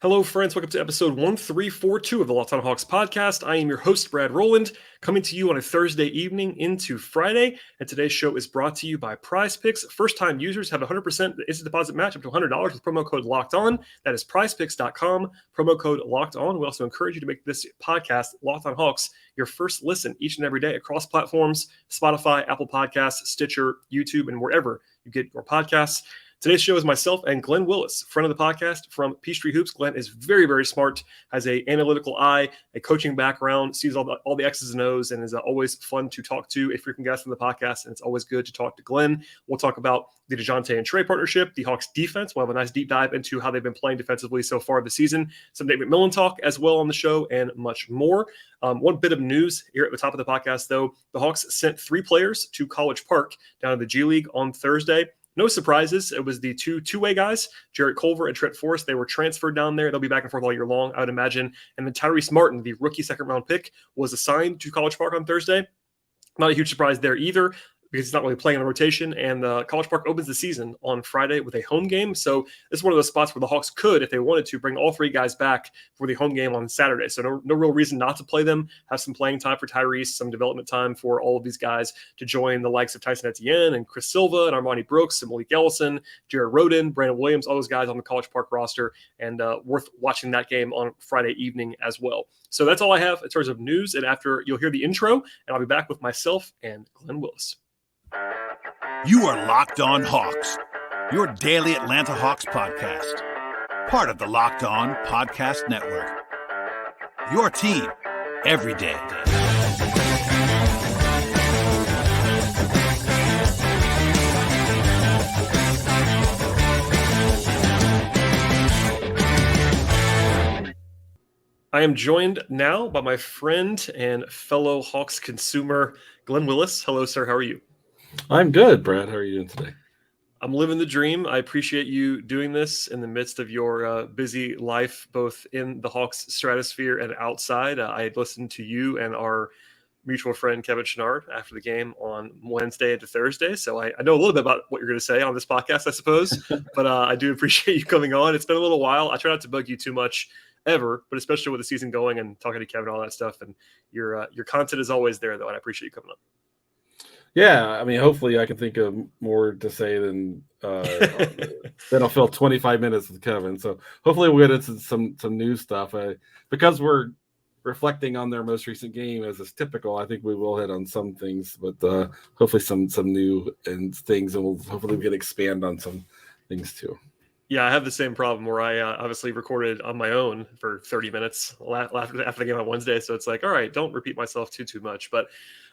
Hello, friends. Welcome to episode 1342 of the Locked On Hawks podcast. I am your host, Brad Rowland, coming to you on a Thursday evening into Friday. And today's show is brought to you by PrizePicks. First-time users have a 100% instant deposit match up to $100 with promo code Locked On. That is PrizePicks.com, promo code Locked On. We also encourage you to make this podcast, Locked On Hawks, your first listen each and every day across platforms: Spotify, Apple Podcasts, Stitcher, YouTube, and wherever you get your podcasts. Today's show is myself and Glen Willis, friend of the podcast from Peachtree Hoops. Glen is very, very smart, has an analytical eye, a coaching background, sees all the X's and O's, and is always fun to talk to, a frequent guest on the podcast, and it's always good to talk to Glen. We'll talk about the DeJounte and Trae partnership, the Hawks defense. We'll have a nice deep dive into how they've been playing defensively so far this season, some Nate McMillan talk as well on the show, and much more. One bit of news here at the top of the podcast, though. The Hawks sent 3 players to College Park down in the G League on Thursday. No surprises. It was the two-way guys, Jarrett Culver and Trent Forrest. They were transferred down there. They'll be back and forth all year long, I would imagine. And then Tyrese Martin, the rookie second-round pick, was assigned to College Park on Thursday. Not a huge surprise there either, because he's not really playing in the rotation, and College Park opens the season on Friday with a home game. So this is one of those spots where the Hawks could, if they wanted to, bring all 3 guys back for the home game on Saturday. So no real reason not to play them. Have some playing time for Tyrese, some development time for all of these guys to join the likes of Tyson Etienne and Chris Silva and Armani Brooks and Malik Ellison, Jared Rowland, Brandon Williams, all those guys on the College Park roster, and worth watching that game on Friday evening as well. So that's all I have in terms of news. And after, you'll hear the intro, and I'll be back with myself and Glen Willis. You are Locked On Hawks, your daily Atlanta Hawks podcast. Part of the Locked On Podcast Network. Your team every day. I am joined now by my friend and fellow Hawks consumer, Glen Willis. Hello, sir. How are you? I'm good, Brad. How are you doing today? I'm living the dream. I appreciate you doing this in the midst of your busy life, both in the Hawks stratosphere and outside. I listened to you and our mutual friend Kevin Chenard after the game on Wednesday into Thursday. So I know a little bit about what you're going to say on this podcast, I suppose. But I do appreciate you coming on. It's been a little while. I try not to bug you too much ever, but especially with the season going and talking to Kevin and all that stuff. And your content is always there, though, and I appreciate you coming on. Yeah, I mean, hopefully I can think of more to say than I'll fill 25 minutes with Kevin. So hopefully we'll get into some new stuff. Because we're reflecting on their most recent game, as is typical, I think we will hit on some things, but hopefully some new and things, and hopefully we can expand on some things too. Yeah, I have the same problem where I obviously recorded on my own for 30 minutes after the game on Wednesday. So it's like, all right, don't repeat myself too much. But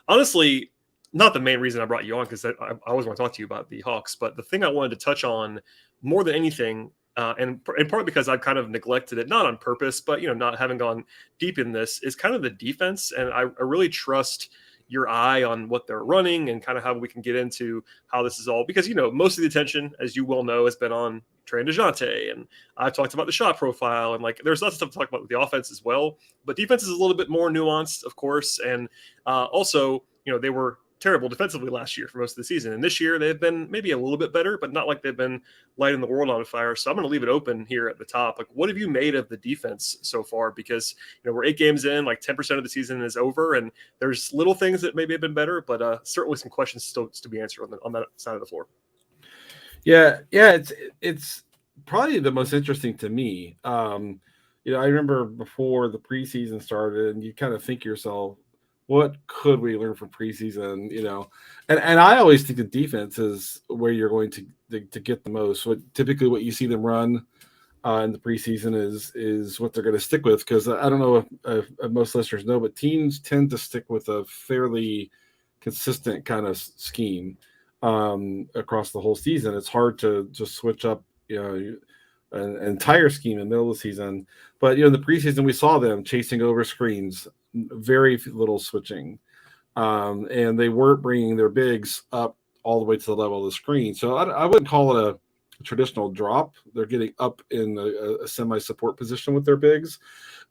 honestly, not the main reason I brought you on, because I always want to talk to you about the Hawks. But the thing I wanted to touch on more than anything, and in part because I've kind of neglected it, not on purpose, but not having gone deep in this, is kind of the defense. And I really trust your eye on what they're running and kind of how we can get into how this is all, because most of the attention, as you well know, has been on Trae and DeJounte, and I've talked about the shot profile, and there's lots of stuff to talk about with the offense as well. But defense is a little bit more nuanced, of course, and also they were terrible defensively last year for most of the season, and this year they've been maybe a little bit better, but not like they've been lighting the world on fire. So I'm going to leave it open here at the top. What have you made of the defense so far? Because we're 8 games in, 10% of the season is over, and there's little things that maybe have been better, but certainly some questions still to be answered on that side of the floor. Yeah, it's probably the most interesting to me. I remember before the preseason started, and you kind of think to yourself, what could we learn from preseason? And I always think the defense is where you're going to get the most. Typically what you see them run in the preseason is what they're going to stick with, because I don't know if most listeners know, but teams tend to stick with a fairly consistent kind of scheme across the whole season. It's hard to just switch up an entire scheme in the middle of the season. But in the preseason we saw them chasing over screens, very little switching, and they weren't bringing their bigs up all the way to the level of the screen. So I wouldn't call it a traditional drop. They're getting up in a semi-support position with their bigs,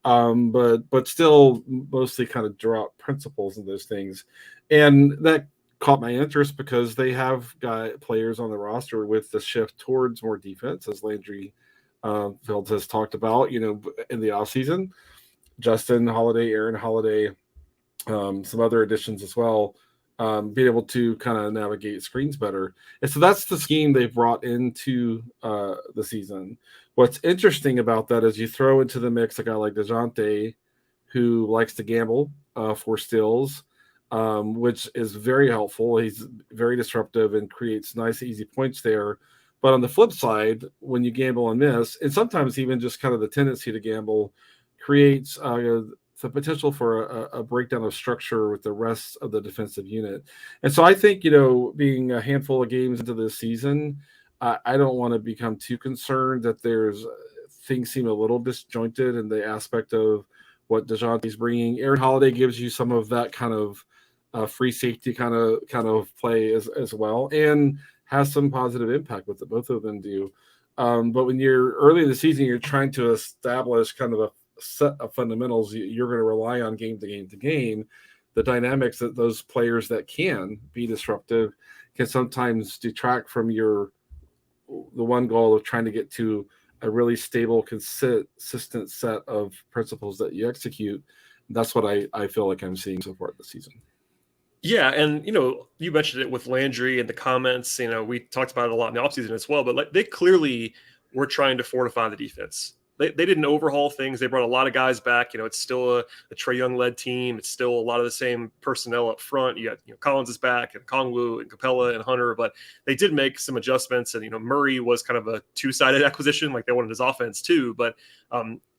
but still mostly kind of drop principles and those things. And that caught my interest because they have got players on the roster with the shift towards more defense, as Landry Fields has talked about, in the offseason. Justin Holiday, Aaron Holiday, some other additions as well, being able to kind of navigate screens better. And so that's the scheme they've brought into the season. What's interesting about that is you throw into the mix a guy like DeJounte, who likes to gamble for steals, which is very helpful. He's very disruptive and creates nice, easy points there. But on the flip side, when you gamble and miss, and sometimes even just kind of the tendency to gamble, creates the potential for a breakdown of structure with the rest of the defensive unit. And so I think, being a handful of games into this season, I don't want to become too concerned that things seem a little disjointed in the aspect of what DeJounte's bringing. Aaron Holiday gives you some of that kind of free safety kind of play as well, and has some positive impact with it. Both of them do. But when you're early in the season, you're trying to establish kind of a set of fundamentals. You're going to rely on game to game to game. The dynamics that those players that can be disruptive can sometimes detract from the one goal of trying to get to a really stable, consistent set of principles that you execute. That's what I feel like I'm seeing so far this season. Yeah, and you mentioned it with Landry in the comments. We talked about it a lot in the offseason as well, but they clearly were trying to fortify the defense. They didn't overhaul things. They brought a lot of guys back. It's still a Trae Young-led team. It's still a lot of the same personnel up front. You got Collins is back, and Kongwu and Capella and Hunter, but they did make some adjustments. And Murray was kind of a two-sided acquisition, like they wanted his offense too, but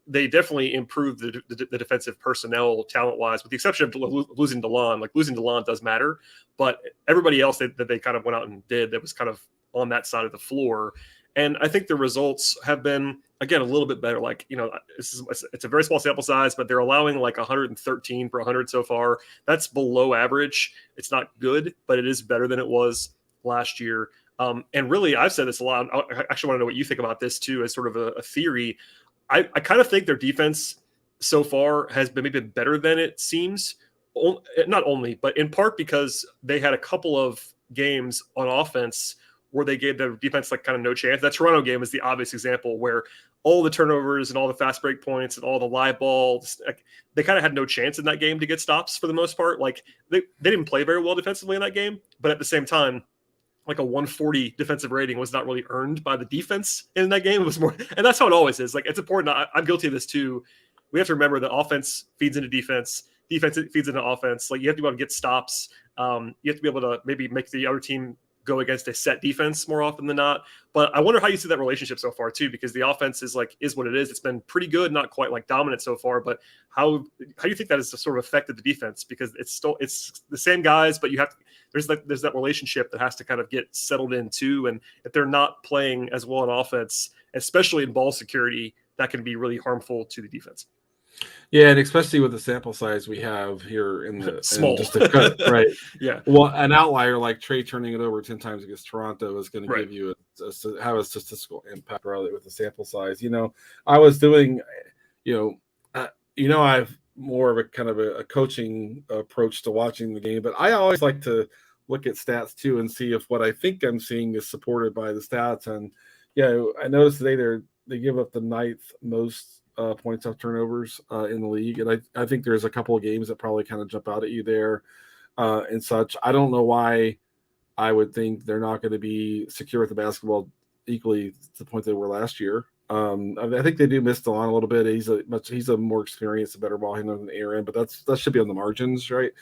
they definitely improved the defensive personnel talent-wise, with the exception of losing DeLon. Like, losing DeLon does matter, but everybody else that they kind of went out and did that was kind of on that side of the floor. And I think the results have been, again, a little bit better. Like, it's a very small sample size, but they're allowing like 113 per 100 so far. That's below average. It's not good, but it is better than it was last year. And really, I've said this a lot. I actually want to know what you think about this too, as sort of a theory. I kind of think their defense so far has been maybe better than it seems. Not only, but in part because they had a couple of games on offense where they gave their defense like kind of no chance. That Toronto game is the obvious example where all the turnovers and all the fast break points and all the live balls, like, they kind of had no chance in that game to get stops for the most part. Like, they didn't play very well defensively in that game, but at the same time, like a 140 defensive rating was not really earned by the defense in that game. It was more, and that's how it always is. Like, it's important. I'm guilty of this too. We have to remember that offense feeds into defense. Defense feeds into offense. Like, you have to be able to get stops. You have to be able to maybe make the other team go against a set defense more often than not. But I wonder how you see that relationship so far too, because the offense is what it is. It's been pretty good, not quite like dominant so far, but how do you think that has sort of affected the defense? Because it's the same guys, but there's that relationship that has to kind of get settled in too. And if they're not playing as well in offense, especially in ball security, that can be really harmful to the defense. Yeah, and especially with the sample size we have here in the small, just a cut, right? Yeah. Well, an outlier like Trae turning it over 10 times against Toronto is going to give you have a statistical impact really with the sample size. I was doing, I've more of a kind of a coaching approach to watching the game, but I always like to look at stats too and see if what I think I'm seeing is supported by the stats. And I noticed today they give up the 9th most points off turnovers in the league. And I think there's a couple of games that probably kind of jump out at you there and such. I don't know why I would think they're not going to be secure with the basketball equally to the point they were last year. I think they do miss DeLon a little bit. He's a more experienced, a better ball handler than Aaron, but that should be on the margins, right?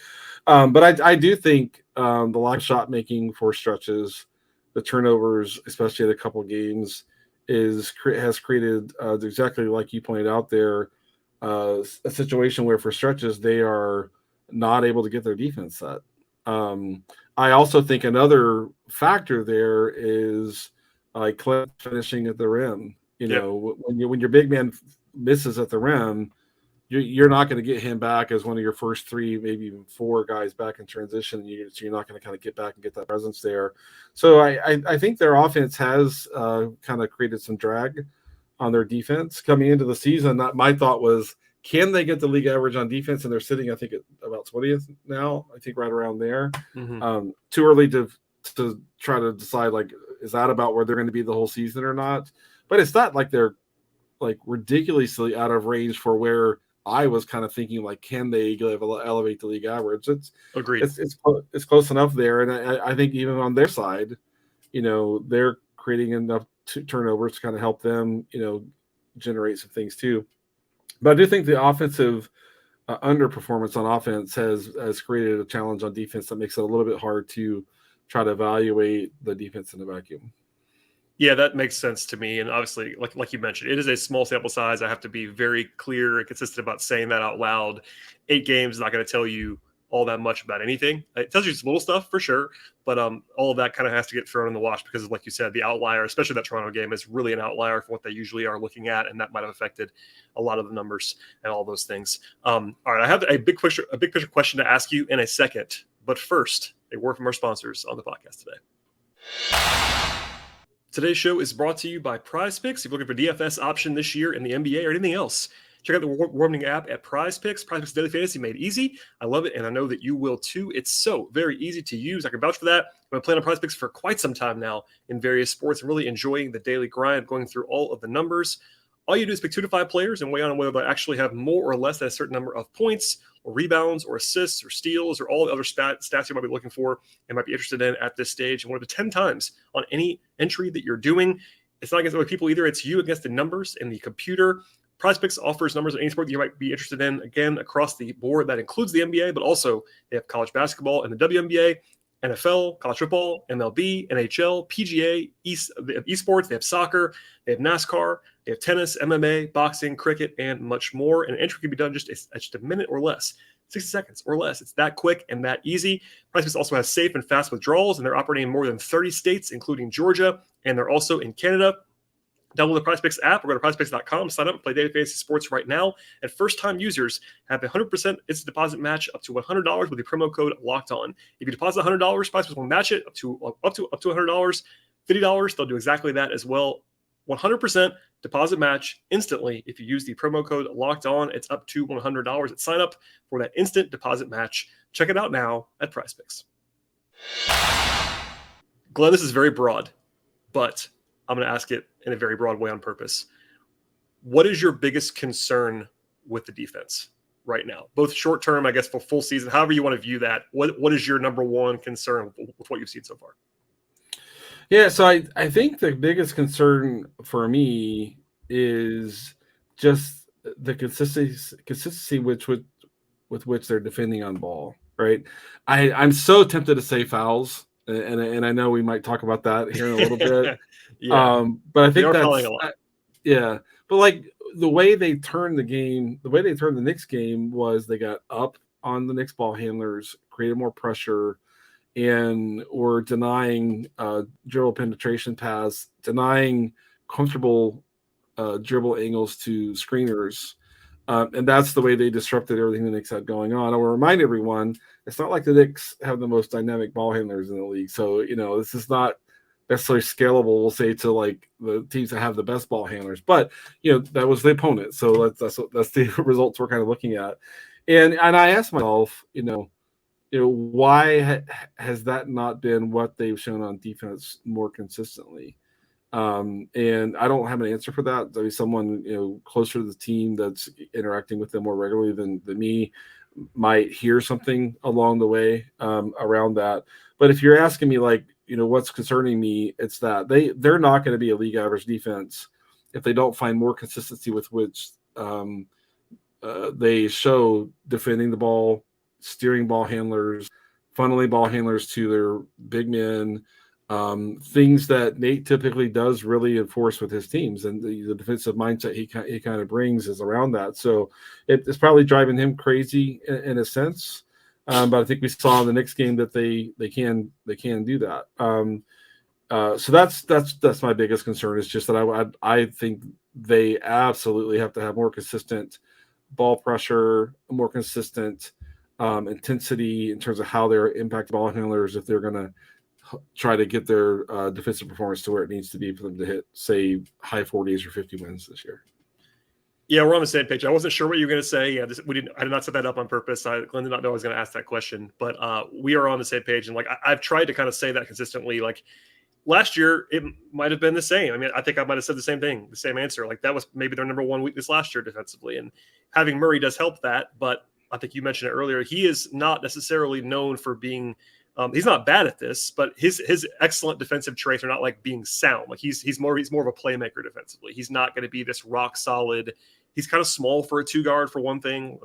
But I do think the lack of shot making for stretches, the turnovers, especially at a couple of games, has created exactly like you pointed out there, a situation where for stretches they are not able to get their defense set. I also think another factor there is like finishing at the rim. When your big man misses at the rim, you're not going to get him back as one of your first 3, maybe even 4 guys back in transition. So you're not going to kind of get back and get that presence there. So I think their offense has kind of created some drag on their defense coming into the season. My thought was, can they get the league average on defense? And they're sitting, I think, at about 20th now. I think right around there. Mm-hmm. Too early to try to decide, like, is that about where they're going to be the whole season or not? But it's not like they're like ridiculously out of range for where I was kind of thinking, like, can they elevate the league average? Agreed. It's close enough there, and I think even on their side, they're creating enough turnovers to kind of help them, generate some things too. But I do think the offensive underperformance on offense has created a challenge on defense that makes it a little bit hard to try to evaluate the defense in a vacuum. Yeah, that makes sense to me. And obviously, like you mentioned, it is a small sample size. I have to be very clear and consistent about saying that out loud. 8 games is not going to tell you all that much about anything. It tells you some little stuff for sure, but all of that kind of has to get thrown in the wash because, like you said, the outlier, especially that Toronto game, is really an outlier for what they usually are looking at, and that might have affected a lot of the numbers and all those things. All right, I have a big picture question to ask you in a second, but first, a word from our sponsors on the podcast today. Today's show is brought to you by PrizePicks. If you're looking for DFS option this year in the NBA or anything else, check out the award-winning app at PrizePicks. PrizePicks Daily Fantasy made easy. I love it, and I know that you will too. It's so very easy to use. I can vouch for that. I've been playing on PrizePicks for quite some time now in various sports and really enjoying the daily grind, going through all of the numbers. All you do is pick 2 to 5 players and weigh on whether they actually have more or less than a certain number of points or rebounds or assists or steals or all the other stats you might be looking for and might be interested in at this stage. And 1 to 10 times on any entry that you're doing. It's not against other people either. It's you against the numbers in the computer. PrizePicks offers numbers in any sport that you might be interested in, again, across the board. That includes the NBA, but also they have college basketball and the WNBA, NFL, college football, MLB, NHL, PGA, they have esports, they have soccer, they have NASCAR, they have tennis, MMA, boxing, cricket, and much more. And entry can be done just a minute or less, 60 seconds or less. It's that quick and that easy. PrizePicks also has safe and fast withdrawals, and they're operating in more than 30 states, including Georgia, and they're also in Canada. Download the PrizePicks app or go to PrizePicks.com. Sign up and play daily fantasy sports right now. And first-time users have a 100% instant deposit match up to $100 with the promo code LOCKEDON. If you deposit $100, PrizePicks will match it up to $100. $50, they'll do exactly that as well. 100% deposit match instantly if you use the promo code LOCKEDON. It's up to $100 at sign up for that instant deposit match. Check it out now at PrizePicks. Glenn, this is very broad, but I'm going to ask it in a very broad way on purpose. What is your biggest concern with the defense right now? Both short term, I guess, for full season, however you want to view that. What is your number one concern with what you've seen so far? Yeah, so I think the biggest concern for me is just the consistency with which they're defending on ball, right? I'm so tempted to say fouls, and I know we might talk about that here in a little bit. Yeah. But I think that's a lot. Yeah. But like the way they turned the Knicks game was they got up on the Knicks ball handlers, created more pressure, and were denying dribble penetration pass, denying comfortable dribble angles to screeners. And that's the way they disrupted everything the Knicks had going on. I will remind everyone, it's not like the Knicks have the most dynamic ball handlers in the league. So, this is not necessarily scalable, we'll say, to like the teams that have the best ball handlers. But, that was the opponent. So that's the results we're kind of looking at. And I asked myself, why has that not been what they've shown on defense more consistently? And I don't have an answer for that. I mean, someone closer to the team that's interacting with them more regularly than me might hear something along the way around that. But if you're asking me, like, what's concerning me, it's that they're not going to be a league average defense if they don't find more consistency with which they show defending the ball, steering ball handlers, funneling ball handlers to their big men, things that Nate typically does really enforce with his teams, and the defensive mindset he kind of brings is around that. So it's probably driving him crazy in a sense. But I think we saw in the next game that they can do that. So that's my biggest concern, is just that I think they absolutely have to have more consistent ball pressure, more consistent intensity in terms of how they're impacting ball handlers if they're going to try to get their defensive performance to where it needs to be for them to hit, say, high 40s or 50 wins this year. Yeah, we're on the same page. I wasn't sure what you were going to say. Yeah, I did not set that up on purpose. Glenn did not know I was going to ask that question, but we are on the same page. And like I've tried to kind of say that consistently. Like last year it might have been the same. I mean, I think I might have said the same thing, the same answer. Like that was maybe their number one weakness last year defensively, and having Murray does help that. But I think you mentioned it earlier. He is not necessarily known for being. He's not bad at this, but his excellent defensive traits are not like being sound. Like he's more of a playmaker defensively. He's not going to be this rock solid. He's kind of small for a 2 guard for one thing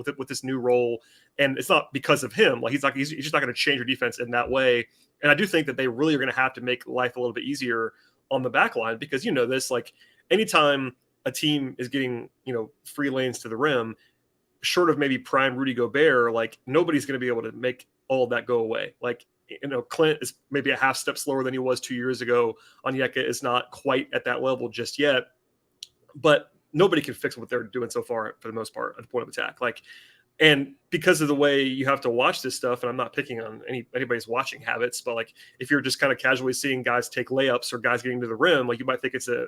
with this new role, and it's not because of him. Like he's just not going to change your defense in that way. And I do think that they really are going to have to make life a little bit easier on the back line because this, like anytime a team is getting free lanes to the rim, short of maybe prime Rudy Gobert, like nobody's going to be able to make all of that go away. Like, Clint is maybe a half step slower than he was 2 years ago. Onyeka is not quite at that level just yet, but nobody can fix what they're doing so far for the most part at the point of attack. Like, and because of the way you have to watch this stuff, and I'm not picking on anybody's watching habits, but like if you're just kind of casually seeing guys take layups or guys getting to the rim, like you might think it's a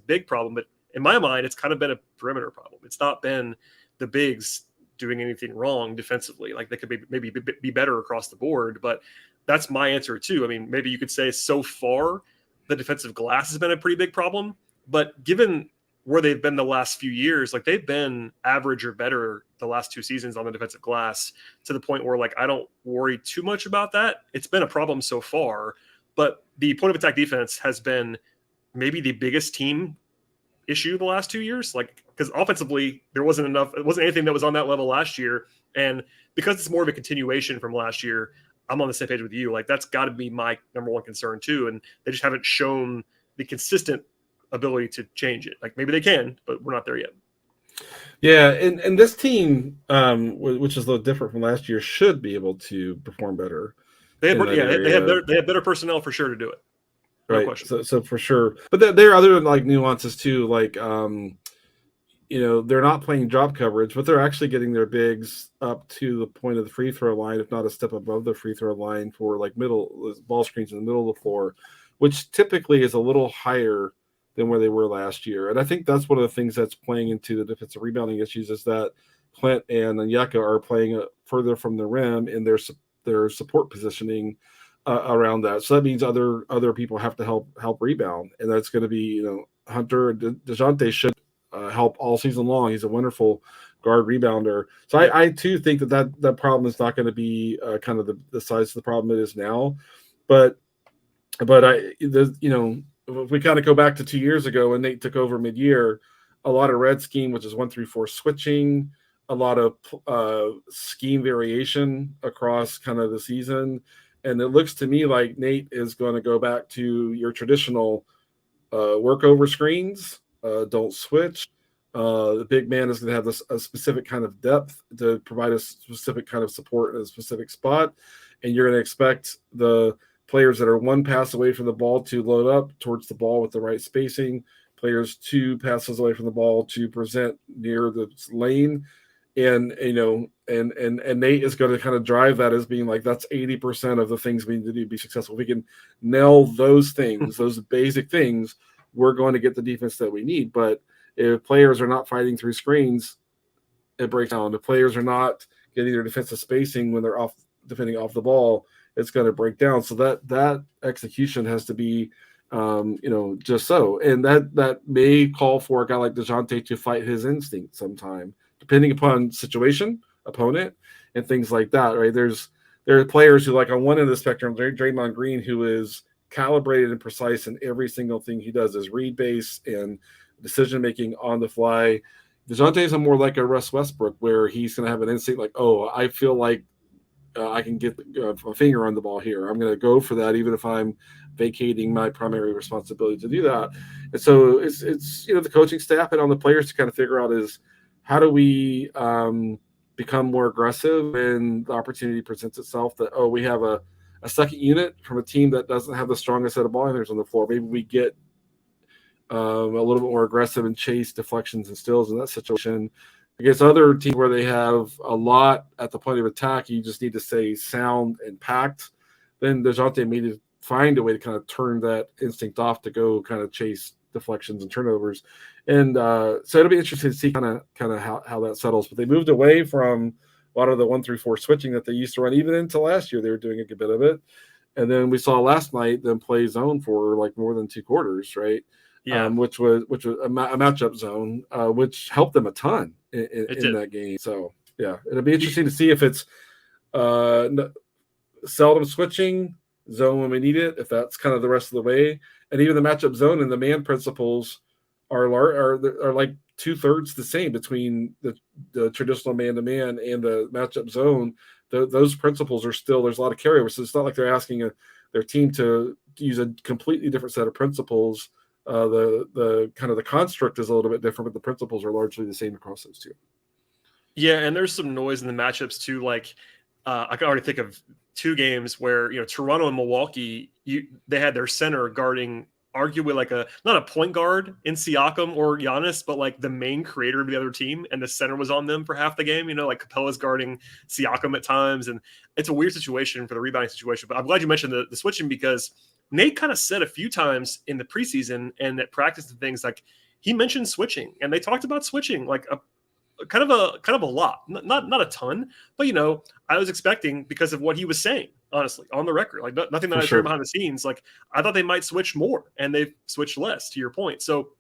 big problem, but in my mind, it's kind of been a perimeter problem. It's not been the bigs doing anything wrong defensively. Like they could maybe be better across the board, but that's my answer too. I mean, maybe you could say so far the defensive glass has been a pretty big problem, but given where they've been the last few years, like they've been average or better the last 2 seasons on the defensive glass to the point where like I don't worry too much about that. It's been a problem so far, but the point of attack defense has been maybe the biggest team issue the last 2 years. Like because offensively there wasn't enough, it wasn't anything that was on that level last year, and because it's more of a continuation from last year, I'm on the same page with you. Like that's got to be my number one concern too, and they just haven't shown the consistent ability to change it. Like maybe they can, but we're not there yet. Yeah, and this team, which is a little different from last year, should be able to perform better. They have better personnel for sure to do it. No right. question. So for sure, but there are other like nuances too. Like they're not playing drop coverage, but they're actually getting their bigs up to the point of the free throw line, if not a step above the free throw line for like middle ball screens in the middle of the floor, which typically is a little higher than where they were last year. And I think that's one of the things that's playing into the defensive rebounding issues is that Clint and Onyeka are playing further from the rim in their support positioning around that. So that means other people have to help rebound. And that's going to be, Hunter and DeJounte should help all season long. He's a wonderful guard rebounder. So I too think that problem is not going to be kind of the size of the problem it is now. But if we kind of go back to 2 years ago when Nate took over mid-year, a lot of red scheme, which is 1-3-4 switching, a lot of scheme variation across kind of the season. And it looks to me like Nate is going to go back to your traditional work over screens, don't switch. The big man is going to have a specific kind of depth to provide a specific kind of support in a specific spot. And you're going to expect the players that are 1 pass away from the ball to load up towards the ball with the right spacing, players 2 passes away from the ball to present near the lane. And Nate is going to kind of drive that as being like, that's 80% of the things we need to do to be successful. If we can nail those things, those basic things, we're going to get the defense that we need. But if players are not fighting through screens, it breaks down. If players are not getting their defensive spacing when they're defending off the ball, it's going to break down. So that execution has to be, just so. And that may call for a guy like DeJounte to fight his instinct sometime, depending upon situation, opponent, and things like that, right? There are players who, like on one end of the spectrum, Draymond Green, who is calibrated and precise in every single thing he does, is read-based and decision-making on the fly. DeJounte is more like a Russ Westbrook, where he's going to have an instinct like, oh, I feel like I can get a finger on the ball here. I'm going to go for that, even if I'm vacating my primary responsibility to do that. And so it's the coaching staff and on the players to kind of figure out is how do we become more aggressive when the opportunity presents itself that, we have a second unit from a team that doesn't have the strongest set of ball handlers on the floor. Maybe we get a little bit more aggressive and chase deflections and steals in that situation. Against other teams where they have a lot at the point of attack, you just need to stay sound and packed. Then DeJounte made to find a way to kind of turn that instinct off to go kind of chase deflections and turnovers. And so it'll be interesting to see kind of how that settles. But they moved away from a lot of the 1-3-4 switching that they used to run. Even into last year, they were doing a good bit of it. And then we saw last night them play zone for like more than 2 quarters, right? Yeah, Which was a matchup zone, which helped them a ton in that game. So yeah, it'll be interesting to see if it's seldom switching zone when we need it, if that's kind of the rest of the way. And even the matchup zone and the man principles are like 2/3 the same between the traditional man-to-man and the matchup zone. Those principles are still, there's a lot of carryover. So it's not like they're asking their team to use a completely different set of principles. The kind of the construct is a little bit different, but the principles are largely the same across those two. Yeah, and there's some noise in the matchups too. Like I can already think of 2 games where Toronto and Milwaukee, they had their center guarding arguably like not a point guard in Siakam or Giannis, but like the main creator of the other team, and the center was on them for half the game. Like Capella's guarding Siakam at times, and it's a weird situation for the rebounding situation. But I'm glad you mentioned the switching, because Nate kind of said a few times in the preseason and at practice and things, like he mentioned switching, and they talked about switching like kind of a lot, not a ton, but I was expecting, because of what he was saying, honestly, on the record, like nothing that I heard behind the scenes. Like I thought they might switch more, and they've switched less, to your point. So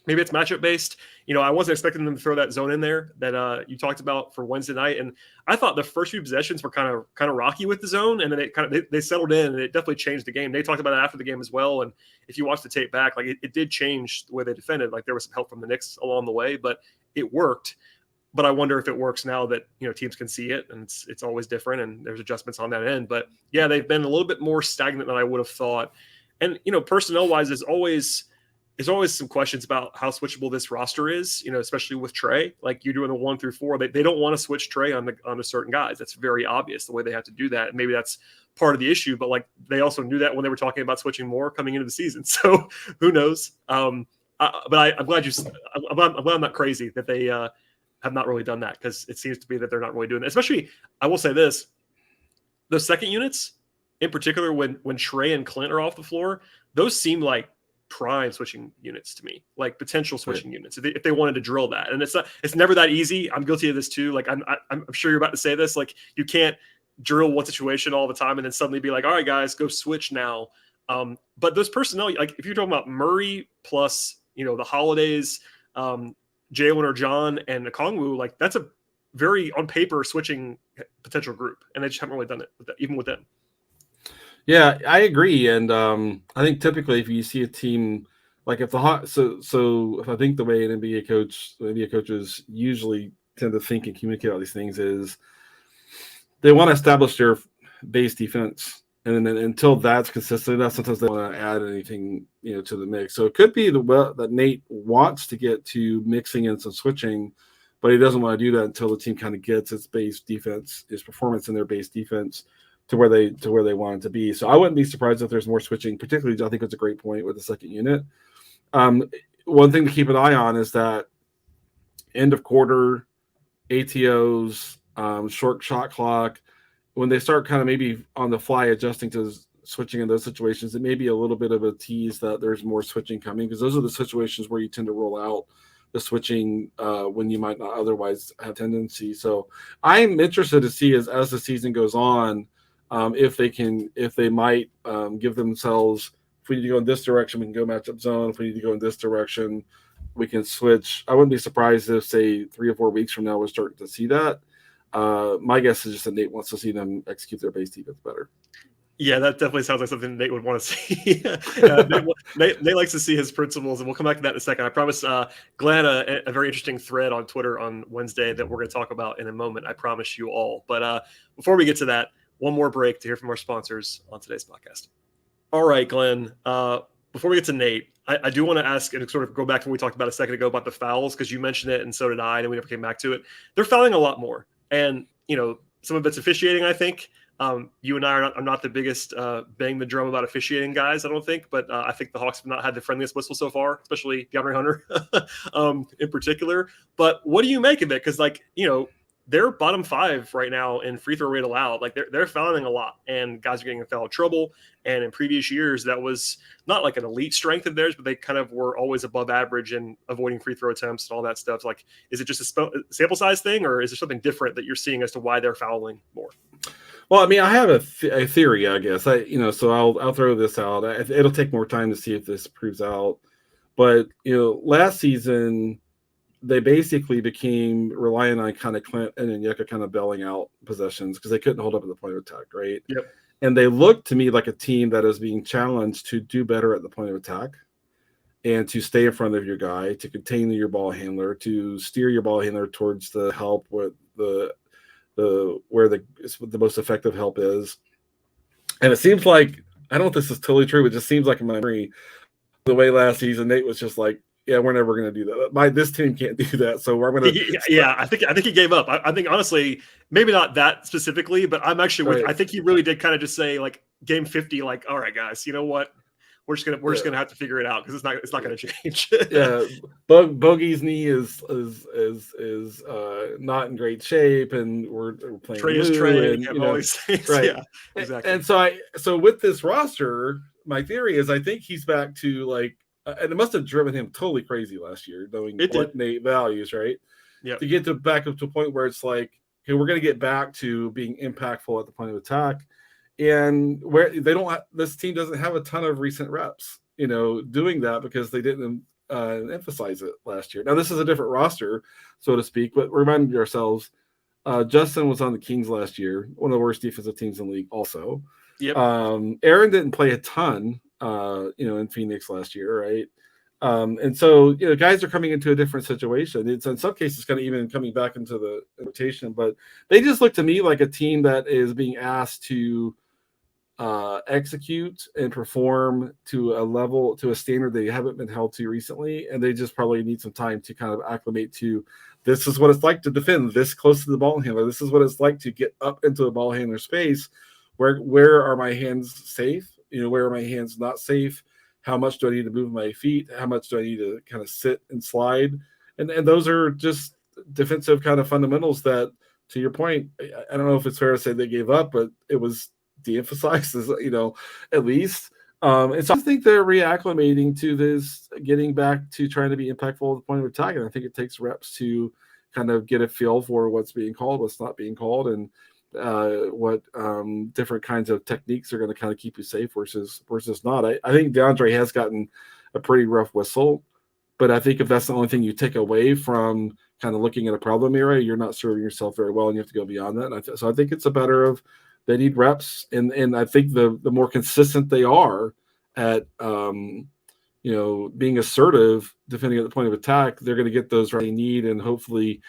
maybe it's matchup based. I wasn't expecting them to throw that zone in there that you talked about for Wednesday night, and I thought the first few possessions were kind of rocky with the zone, and then they settled in, and it definitely changed the game. They talked about it after the game as well, and if you watch the tape back, like it did change the way they defended. Like there was some help from the Knicks along the way, but it worked. But I wonder if it works now that teams can see it, and it's always different, and there's adjustments on that end. But yeah, they've been a little bit more stagnant than I would have thought. And personnel wise, there's always some questions about how switchable this roster is. Especially with Trae, like you're doing the 1 through 4. They don't want to switch Trae on the certain guys. That's very obvious the way they have to do that. And maybe that's part of the issue. But like they also knew that when they were talking about switching more coming into the season. So who knows? But I'm glad I'm not crazy that they have not really done that, because it seems to be that they're not really doing that. Especially, I will say this, those second units in particular, when Trae and Clint are off the floor, those seem like prime switching units to me, like potential switching units if they wanted to drill that. And it's never that easy. I'm guilty of this too. Like I'm sure you're about to say this, like you can't drill one situation all the time and then suddenly be like, all right guys, go switch now. But those personnel, like if you're talking about Murray plus the Holidays, Jalen or John and Okongwu, like that's a very on paper switching potential group, and they just haven't really done it even with them. Yeah, I agree, and I think typically if you see a team like if if I think the way the NBA coaches usually tend to think and communicate all these things is they want to establish their base defense. And then until that's consistent enough, sometimes they want to add anything, to the mix. So it could be that Nate wants to get to mixing in some switching, but he doesn't want to do that until the team kind of gets its base defense, its performance in their base defense to where they want it to be. So I wouldn't be surprised if there's more switching. Particularly, I think it's a great point with the second unit. One thing to keep an eye on is that end of quarter, ATOs, short shot clock. When they start kind of maybe on the fly adjusting to switching in those situations, it may be a little bit of a tease that there's more switching coming, because those are the situations where you tend to roll out the switching when you might not otherwise have tendency. So I'm interested to see as the season goes on, if they might give themselves, if we need to go in this direction, we can go matchup zone. If we need to go in this direction, we can switch. I wouldn't be surprised if, say, 3 or 4 weeks from now, we're starting to see that. My guess is just that Nate wants to see them execute their base defense better. Yeah, that definitely sounds like something Nate would want to see. Nate likes to see his principles, and we'll come back to that in a second. I promise. Glenn had a very interesting thread on Twitter on Wednesday that we're going to talk about in a moment. I promise you all. But before we get to that, one more break to hear from our sponsors on today's podcast. All right, Glenn. Before we get to Nate, I do want to ask and sort of go back to what we talked about a second ago about the fouls, because you mentioned it and so did I, and we never came back to it. They're fouling a lot more. And, some of it's officiating, I think. You and I are not the biggest bang the drum about officiating guys, I don't think. But I think the Hawks have not had the friendliest whistle so far, especially DeAndre Hunter in particular. But what do you make of it? Because, they're bottom 5 right now in free throw rate allowed. Like they're fouling a lot, and guys are getting in foul trouble. And in previous years, that was not like an elite strength of theirs, but they kind of were always above average in avoiding free throw attempts and all that stuff. Like, is it just a sample size thing, or is there something different that you're seeing as to why they're fouling more? Well, I mean, I have a theory, I guess. So I'll throw this out. It'll take more time to see if this proves out. But last season they basically became reliant on kind of Clint and Onyeka kind of bailing out possessions because they couldn't hold up at the point of attack, right? Yep. And they looked to me like a team that is being challenged to do better at the point of attack and to stay in front of your guy, to contain your ball handler, to steer your ball handler towards the help with the where the most effective help is. And it seems like, I don't know if this is totally true, but it just seems like in my memory, the way last season Nate was just like, yeah, we're never going to do that. This team can't do that, so we're going to. Yeah, I think he gave up. I think honestly, maybe not that specifically, but I'm actually with. I think he really did kind of just say like game 50, like, all right, guys, you know what? We're just gonna have to figure it out because it's not gonna change. Yeah, Bogey's knee is not in great shape, and we're playing Trae is Trae, and all these things. Right. Yeah, exactly. And so with this roster, my theory is I think he's back to like. And it must have driven him totally crazy last year, knowing what Nate values, right? Yeah. To get back up to a point where it's like, okay, we're going to get back to being impactful at the point of attack, and where this team doesn't have a ton of recent reps, doing that because they didn't emphasize it last year. Now this is a different roster, so to speak, but remind ourselves, Justin was on the Kings last year, one of the worst defensive teams in the league, also. Yep. Aaron didn't play a ton. In Phoenix last year, right? And so, guys are coming into a different situation. It's in some cases kind of even coming back into the rotation, but they just look to me like a team that is being asked to execute and perform to a standard they haven't been held to recently. And they just probably need some time to kind of acclimate to, this is what it's like to defend this close to the ball handler. This is what it's like to get up into the ball handler space. Where are my hands safe? Where are my hands not safe? How much do I need to move my feet? How much do I need to kind of sit and slide? And those are just defensive kind of fundamentals that, to your point, I don't know if it's fair to say they gave up, but it was de-emphasized, at least. And so I think they're reacclimating to this, getting back to trying to be impactful at the point of attack. And I think it takes reps to kind of get a feel for what's being called, what's not being called, and what different kinds of techniques are going to kind of keep you safe versus not. I think DeAndre has gotten a pretty rough whistle, but I think if that's the only thing you take away from kind of looking at a problem area, you're not serving yourself very well, and you have to go beyond that. And so I think it's a matter of they need reps, and I think the more consistent they are at being assertive, defending at the point of attack, they're going to get those they need, and hopefully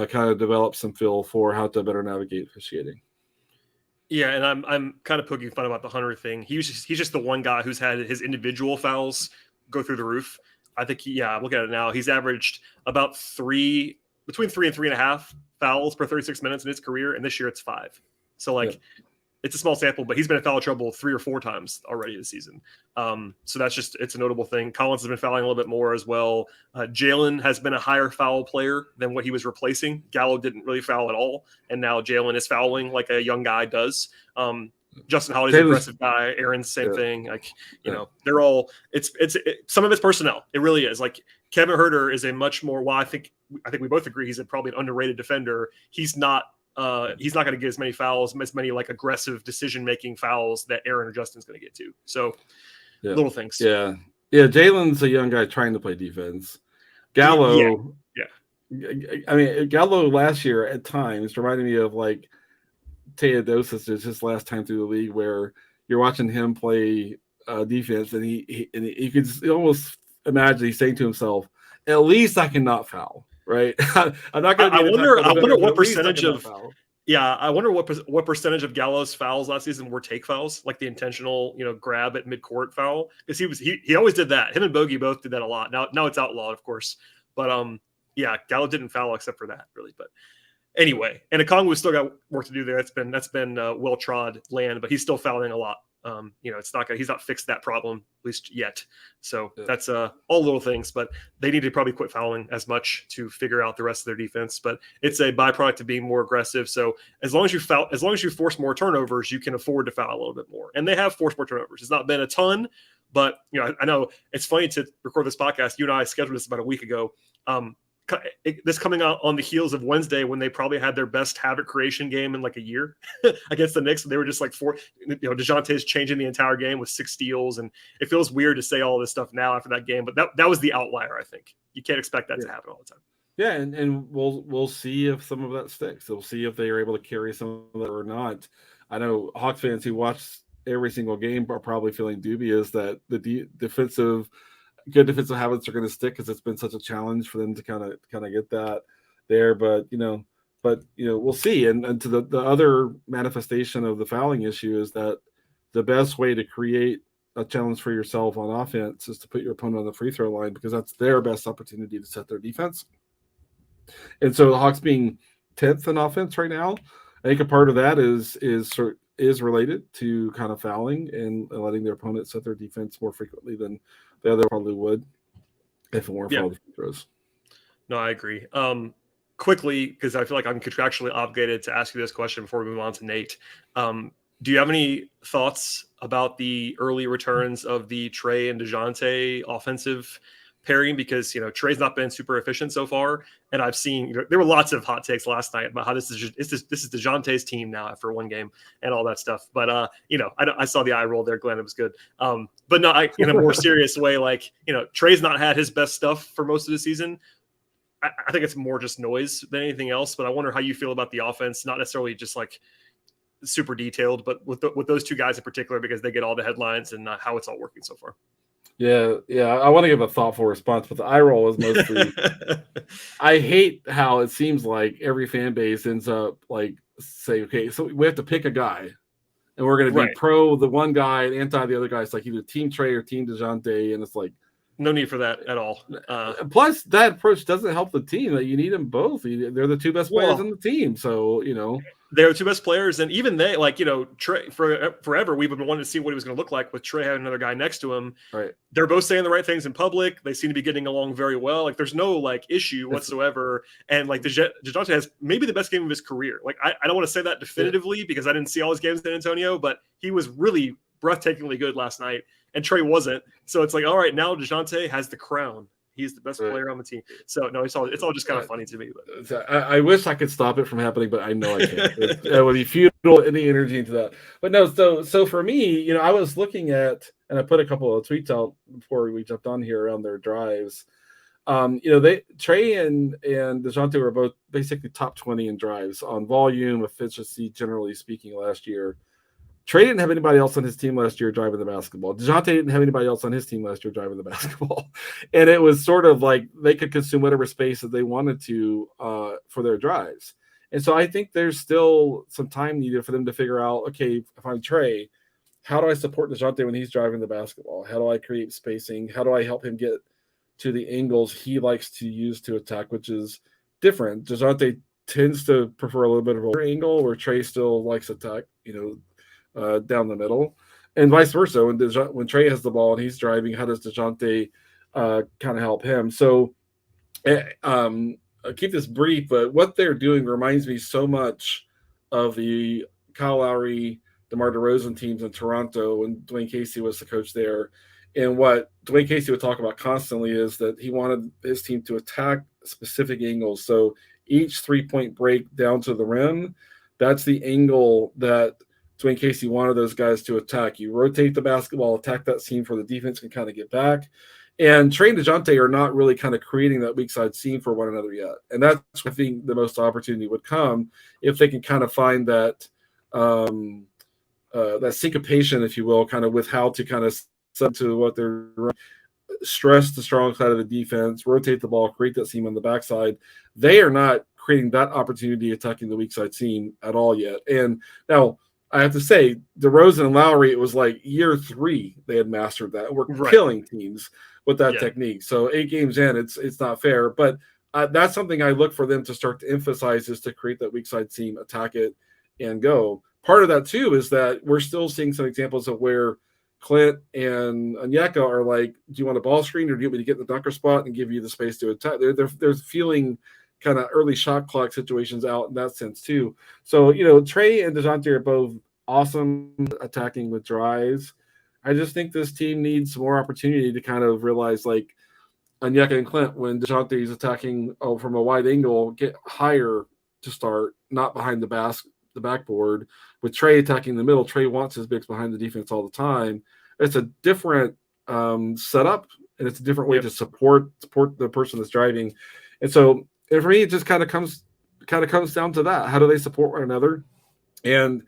kind of develop some feel for how to better navigate officiating. Yeah, and I'm kind of poking fun about the Hunter thing. He's just the one guy who's had his individual fouls go through the roof. I think I'm looking at it now. He's averaged about between 3 and 3.5 fouls per 36 minutes in his career, and this year it's 5. So It's a small sample, but he's been in foul trouble 3 or 4 times already this season. So it's a notable thing. Collins has been fouling a little bit more as well. Jalen has been a higher foul player than what he was replacing. Gallo didn't really foul at all, and now Jalen is fouling like a young guy does. Justin Holiday's an aggressive guy. Aaron's the same thing. They're all. It's some of it's personnel. It really is. Like Kevin Huerter is a much more. Well, I think we both agree he's probably an underrated defender. He's not going to get as many fouls, as many like aggressive decision-making fouls that Aaron or Justin's going to get to. So little things. Yeah. Jalen's a young guy trying to play defense. Gallo. Yeah. I mean, Gallo last year at times reminded me of like Teodosic his last time through the league, where you're watching him play defense, and he could almost imagine he's saying to himself, "At least I can not foul." Right. I'm not going to. I wonder what percentage of. Yeah, I wonder what percentage of Gallo's fouls last season were take fouls, like the intentional, grab at midcourt foul, because he always did that. Him and Bogey both did that a lot. Now it's outlawed, of course, but Gallo didn't foul except for that, really. But anyway, and Okongwu's still got work to do there. That's been well trod land, but he's still fouling a lot. He's not fixed that problem, at least yet. So that's all little things, but they need to probably quit fouling as much to figure out the rest of their defense. But it's a byproduct of being more aggressive. So as long as you force more turnovers, you can afford to foul a little bit more. And they have forced more turnovers. It's not been a ton, but I know it's funny to record this podcast. You and I scheduled this about a week ago. this coming out on the heels of Wednesday when they probably had their best havoc creation game in like a year against the Knicks. They were just like DeJounte's changing the entire game with 6 steals. And it feels weird to say all this stuff now after that game, but that was the outlier. I think you can't expect that to happen all the time. Yeah. And we'll see if some of that sticks. We'll see if they are able to carry some of that or not. I know Hawks fans who watch every single game are probably feeling dubious that the good defensive habits are going to stick because it's been such a challenge for them to kind of get that there. But we'll see. And to the other manifestation of the fouling issue is that the best way to create a challenge for yourself on offense is to put your opponent on the free throw line, because that's their best opportunity to set their defense. And so the Hawks being 10th in offense right now, I think a part of that is related to kind of fouling and letting their opponent set their defense more frequently than the other probably would if it weren't for all the free throws. No, I agree. Quickly, because I feel like I'm contractually obligated to ask you this question before we move on to Nate. Do you have any thoughts about the early returns of the Trae and DeJounte offensive pairing? Because Trae's not been super efficient so far, and I've seen there were lots of hot takes last night about how this is DeJounte's team now after one game and all that stuff. But I saw the eye roll there, Glenn. It was good. But no, in a more serious way, Trae's not had his best stuff for most of the season. I think it's more just noise than anything else. But I wonder how you feel about the offense, not necessarily just like super detailed, but with those two guys in particular, because they get all the headlines and how it's all working so far. Yeah. I want to give a thoughtful response, but the eye roll is mostly I hate how it seems like every fan base ends up like say, okay, so we have to pick a guy and we're going to be pro the one guy and anti the other guy. It's like either team Trae or team DeJounte, and it's like no need for that at all. Plus, that approach doesn't help the team. That you need them both. They're the two best players on the team. So they're the two best players, and even they Trae forever. We've been wanting to see what he was going to look like with Trae having another guy next to him. Right. They're both saying the right things in public. They seem to be getting along very well. Like there's no issue whatsoever. And DeJounte has maybe the best game of his career. I don't want to say that definitively because I didn't see all his games in San Antonio, but he was really breathtakingly good last night. And Trae wasn't. So it's like, all right, now DeJounte has the crown. He's the best player on the team. So no, it's all just kind of funny to me. But I wish I could stop it from happening, but I know I can't. It would be futile, any energy into that. But no, so for me, I was looking at, and I put a couple of tweets out before we jumped on here around their drives. Trae and DeJounte were both basically top 20 in drives on volume, efficiency, generally speaking, last year. Trae didn't have anybody else on his team last year driving the basketball. DeJounte didn't have anybody else on his team last year driving the basketball. And it was sort of like they could consume whatever space that they wanted to for their drives. And so I think there's still some time needed for them to figure out, okay, if I'm Trae, how do I support DeJounte when he's driving the basketball? How do I create spacing? How do I help him get to the angles he likes to use to attack, which is different. DeJounte tends to prefer a little bit of a angle where Trae still likes to attack, down the middle, and vice versa. When Trae has the ball and he's driving, how does DeJounte kind of help him? So I'll keep this brief, but what they're doing reminds me so much of the Kyle Lowry, DeMar DeRozan teams in Toronto when Dwayne Casey was the coach there. And what Dwayne Casey would talk about constantly is that he wanted his team to attack specific angles. So each three-point break down to the rim, that's the angle that Dwayne Casey wanted those guys to attack. You rotate the basketball, attack that seam for the defense can kind of get back. And Trae and DeJounte are not really kind of creating that weak side seam for one another yet. And that's where I think the most opportunity would come if they can kind of find that that syncopation, if you will, kind of with how to kind of set to what they're running. Stress the strong side of the defense, rotate the ball, create that seam on the backside. They are not creating that opportunity attacking the weak side seam at all yet. And now, I have to say, DeRozan and Lowry, it was like year 3 they had mastered that. We're killing teams with that technique. So 8 games in, it's not fair. But that's something I look for them to start to emphasize, is to create that weak side seam, attack it, and go. Part of that, too, is that we're still seeing some examples of where Clint and Onyeka are like, do you want a ball screen or do you want me to get in the dunker spot and give you the space to attack? They're feeling kind of early shot clock situations out in that sense too. So, Trae and DeJounte are both awesome attacking with drives. I just think this team needs more opportunity to kind of realize, like, Onyeka and Clint, when DeJounte is attacking from a wide angle, get higher to start, not behind the backboard. With Trae attacking the middle, Trae wants his bigs behind the defense all the time. It's a different setup, and it's a different way to support the person that's driving. And so, for me, it just kind of comes down to that. How do they support one another, and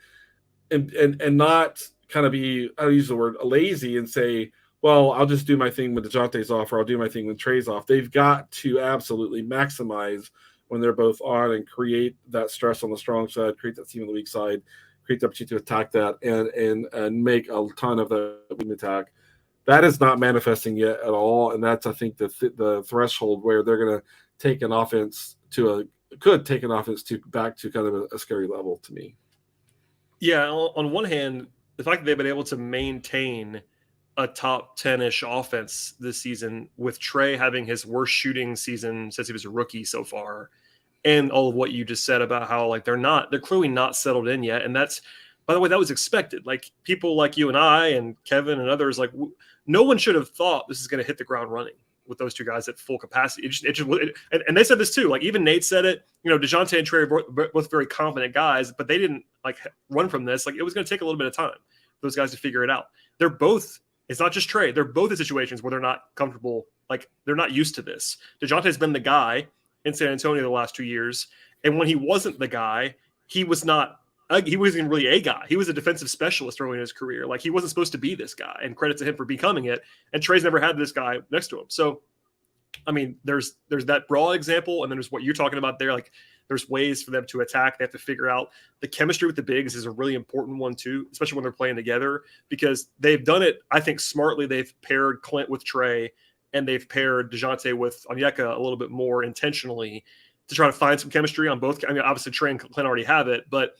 not kind of be, I'll use the word lazy and say, well, I'll just do my thing when DeJounte's off, or I'll do my thing when Trae's off. They've got to absolutely maximize when they're both on and create that stress on the strong side, create that seam on the weak side, create the opportunity to attack that and make a ton of the attack. That is not manifesting yet at all, and that's, I think, the threshold where they're going to take an offense back to kind of a scary level to me. Yeah, on one hand, the fact that they've been able to maintain a top 10-ish offense this season, with Trae having his worst shooting season since he was a rookie so far, and all of what you just said about how like they're clearly not settled in yet. And that's, by the way, that was expected. Like people like you and I and Kevin and others, like no one should have thought this is going to hit the ground running with those two guys at full capacity. And they said this too. Like even Nate said it. You know, DeJounte and Trae are both very confident guys, but they didn't like run from this. Like it was going to take a little bit of time for those guys to figure it out. They're both. It's not just Trae. They're both in situations where they're not comfortable. Like they're not used to this. DeJounte's been the guy in San Antonio the last 2 years, and when he wasn't the guy, he wasn't really a guy. He was a defensive specialist early in his career. Like he wasn't supposed to be this guy, and credit to him for becoming it. And Trae's never had this guy next to him. So, I mean, there's that broad example, and then there's what you're talking about there. Like there's ways for them to attack. They have to figure out the chemistry with the bigs is a really important one too, especially when they're playing together, because they've done it, I think, smartly. They've paired Clint with Trae, and they've paired DeJounte with Onyeka a little bit more intentionally to try to find some chemistry on both. I mean, obviously Trae and Clint already have it, but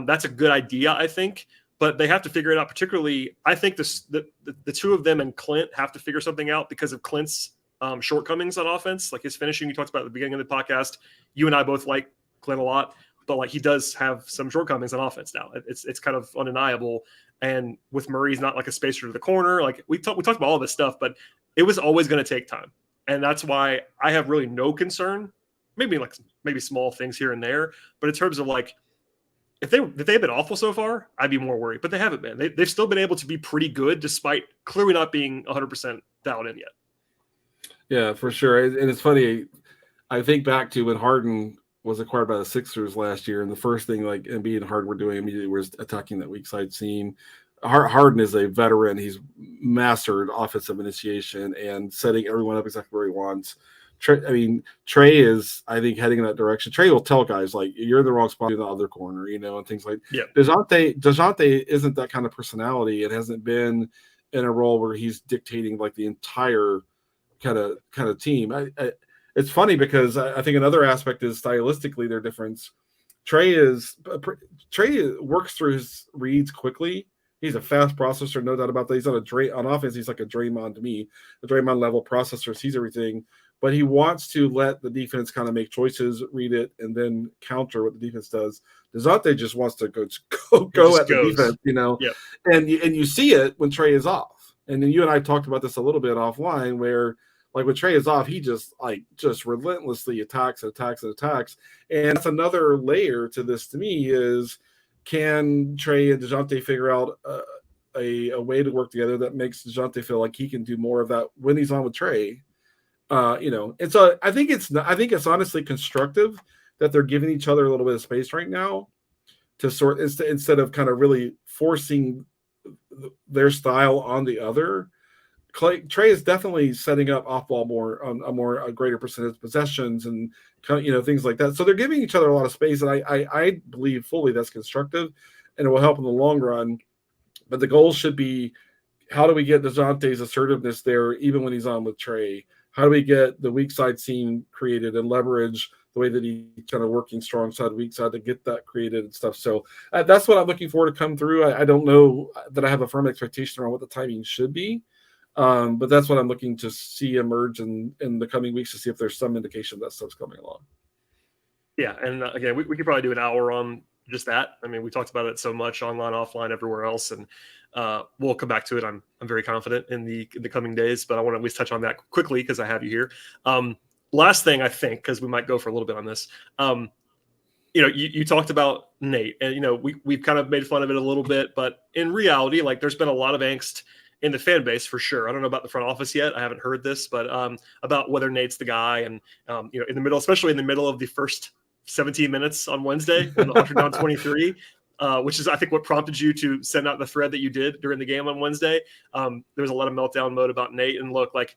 that's a good idea, I think. But they have to figure it out. Particularly, I think the two of them and Clint have to figure something out because of Clint's shortcomings on offense, like his finishing. You talked about at the beginning of the podcast. You and I both like Clint a lot, but like he does have some shortcomings on offense now. It's kind of undeniable. And with Murray, he's not like a spacer to the corner. Like we talked about all this stuff, but it was always going to take time. And that's why I have really no concern. Maybe small things here and there, but in terms of like, if they've been awful so far, I'd be more worried. But they haven't been. They've still been able to be pretty good despite clearly not being 100% dialed in yet. Yeah, for sure. And it's funny. I think back to when Harden was acquired by the Sixers last year, and the first thing like Embiid and Harden were doing immediately was attacking that weak side seam. Harden is a veteran. He's mastered offensive initiation and setting everyone up exactly where he wants. Trae is, I think, heading in that direction. Trae will tell guys, like, you're in the wrong spot in the other corner, and things like that. DeJounte isn't that kind of personality. It hasn't been in a role where he's dictating, like, the entire kind of team. It's funny because I think another aspect is stylistically their difference. Trae works through his reads quickly. He's a fast processor, no doubt about that. He's on offense. He's like a Draymond to me, a Draymond level processor, sees everything. But he wants to let the defense kind of make choices, read it, and then counter what the defense does. DeJounte just wants to go at the defense, Yep. And you see it when Trae is off. And then you and I talked about this a little bit offline, where like when Trae is off, he just relentlessly attacks. And that's another layer to this to me is, can Trae and DeJounte figure out a way to work together that makes DeJounte feel like he can do more of that when he's on with Trae? And so I think it's honestly constructive that they're giving each other a little bit of space right now to sort instead of kind of really forcing their style on the other. Trae is definitely setting up off ball more on a greater percentage of possessions and things like that. So they're giving each other a lot of space, and I believe fully that's constructive, and it will help in the long run. But the goal should be, how do we get DeJounte's assertiveness there even when he's on with Trae? How do we get the weak side seam created and leverage the way that he's kind of working strong side, weak side to get that created and stuff? So that's what I'm looking forward to come through. I don't know that I have a firm expectation around what the timing should be, but that's what I'm looking to see emerge in the coming weeks to see if there's some indication that stuff's coming along. Yeah, and again, we could probably do an hour on just that. I mean, we talked about it so much online, offline, everywhere else, and We'll come back to it. I'm very confident in the coming days, but I want to at least touch on that quickly because I have you here. Last thing I think, because we might go for a little bit on this. You talked about Nate, and we've kind of made fun of it a little bit, but in reality, like there's been a lot of angst in the fan base for sure. I don't know about the front office yet. I haven't heard this, but about whether Nate's the guy, and in the middle, especially in the middle of the first 17 minutes on Wednesday when the Hawks are down 23, which is I think what prompted you to send out the thread that you did during the game on Wednesday. There was a lot of meltdown mode about Nate, and look, like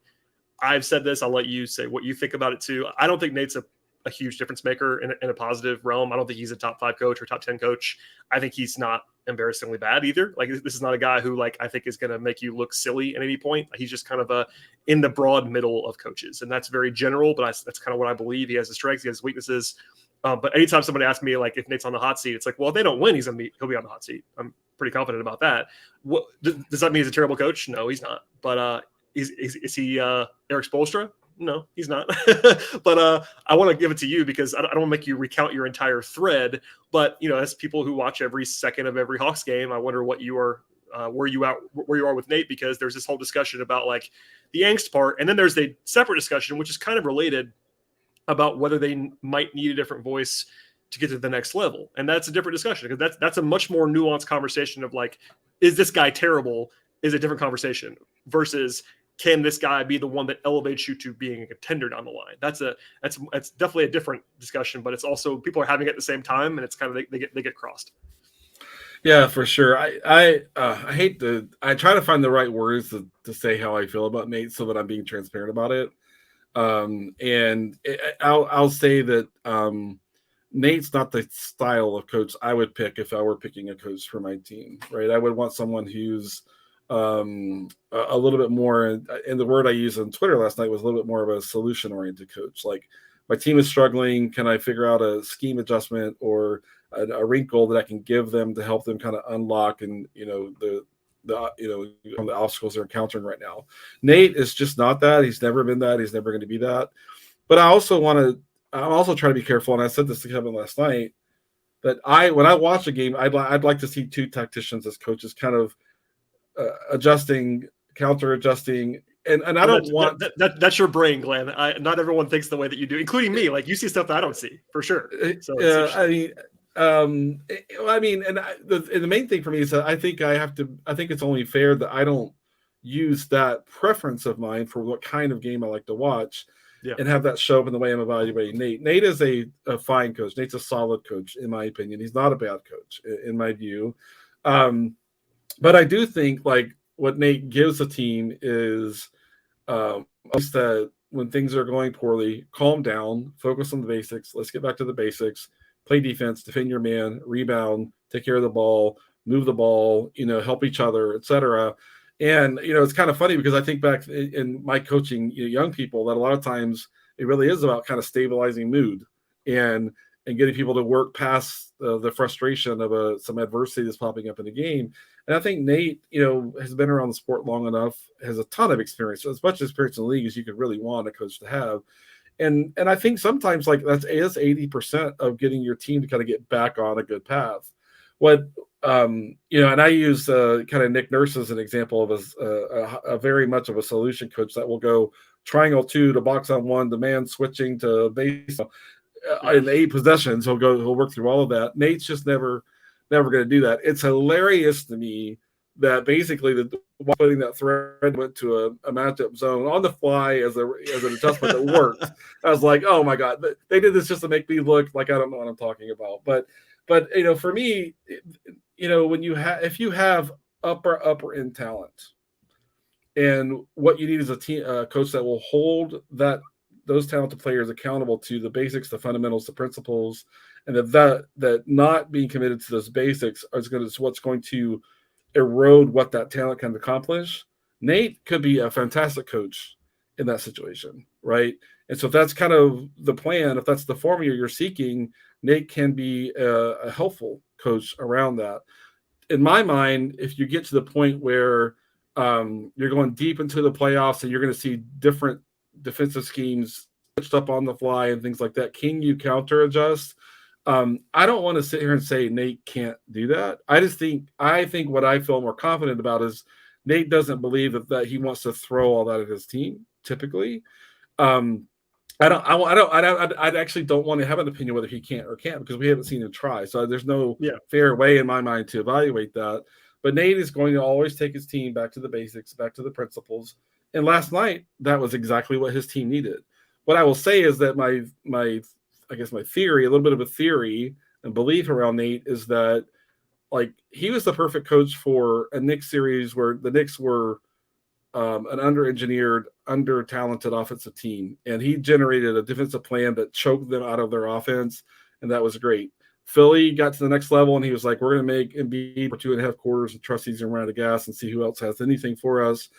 I've said this, I'll let you say what you think about it too. I don't think Nate's a huge difference maker in a positive realm. I don't think he's a top 5 coach or top 10 coach. I think he's not embarrassingly bad either. Like this is not a guy who like I think is going to make you look silly at any point. He's just kind of in the broad middle of coaches, and that's very general. But that's kind of what I believe. He has his strengths, he has his weaknesses. But anytime somebody asks me like if Nate's on the hot seat, it's like, well, if they don't win, he'll be on the hot seat. I'm pretty confident about that. What does that mean? He's a terrible coach? No, he's not. But is he Eric Spoelstra? No, he's not. But I want to give it to you because I don't want to make you recount your entire thread. But as people who watch every second of every Hawks game, I wonder what you are, where you are with Nate, because there's this whole discussion about like the angst part, and then there's a separate discussion which is kind of related about whether they might need a different voice to get to the next level, and that's a different discussion because that's a much more nuanced conversation of like, is this guy terrible? Is a different conversation versus, can this guy be the one that elevates you to being a contender down the line? That's definitely a different discussion, but it's also people are having it at the same time, and it's kind of they get crossed. Yeah, for sure. I try to find the right words to say how I feel about Nate so that I'm being transparent about it. I'll say that Nate's not the style of coach I would pick if I were picking a coach for my team, right? I would want someone who's a little bit more, and the word I used on Twitter last night was a little bit more of a solution-oriented coach. Like, my team is struggling. Can I figure out a scheme adjustment or a wrinkle that I can give them to help them kind of unlock and the obstacles they're encountering right now? Nate is just not that. He's never been that. He's never going to be that. But I'm also trying to be careful, and I said this to Kevin last night, that when I watch a game, I'd like to see two tacticians as coaches, kind of adjusting, counter adjusting, and I don't want that's your brain, Glenn. Not everyone thinks the way that you do, including me. Like, you see stuff that I don't see for sure. So and the main thing for me is that I think it's only fair that I don't use that preference of mine for what kind of game I like to watch, and have that show up in the way I'm evaluating Nate. Nate is a fine coach. Nate's a solid coach, in my opinion. He's not a bad coach, in my view. But I do think like what Nate gives the team is that when things are going poorly, calm down, focus on the basics. Let's get back to the basics. Play defense, defend your man, rebound, take care of the ball, move the ball, help each other, etc. And it's kind of funny because I think back in my coaching young people that a lot of times it really is about kind of stabilizing mood and getting people to work past the frustration of some adversity that's popping up in the game. And I think Nate, has been around the sport long enough, has a ton of experience, as much experience in the league as you could really want a coach to have. And I think sometimes like that's 80% of getting your team to kind of get back on a good path. And I use kind of Nick Nurse as an example of a very much of a solution coach that will go triangle 2 to box on 1, the man switching to base. In 8 possessions, he'll work through all of that. Nate's just never going to do that. It's hilarious to me that basically putting that thread went to a matchup zone on the fly as an adjustment that worked. I was like, oh my God, they did this just to make me look like I don't know what I'm talking about. But for me, if you have upper end talent, and what you need is a coach that will hold those talented players accountable to the basics, the fundamentals, the principles, and that not being committed to those basics is what's going to erode what that talent can accomplish. Nate could be a fantastic coach in that situation, right? And so if that's kind of the plan, if that's the formula you're seeking, Nate can be a helpful coach around that. In my mind, if you get to the point where you're going deep into the playoffs and you're going to see different defensive schemes switched up on the fly and things like that, can you counter adjust? I don't want to sit here and say Nate can't do that. I think what I feel more confident about is Nate doesn't believe that he wants to throw all that at his team. Typically, I actually don't want to have an opinion whether he can't or can't because we haven't seen him try. So there's no fair way in my mind to evaluate that. But Nate is going to always take his team back to the basics, back to the principles. And last night, that was exactly what his team needed. What I will say is that my theory, a little bit of a theory and belief around Nate is that like he was the perfect coach for a Knicks series where the Knicks were an under-engineered, under-talented offensive team, and he generated a defensive plan that choked them out of their offense, and that was great. Philly got to the next level, and he was like, we're going to make Embiid for 2.5 quarters and trust he's going to run out of gas and see who else has anything for us.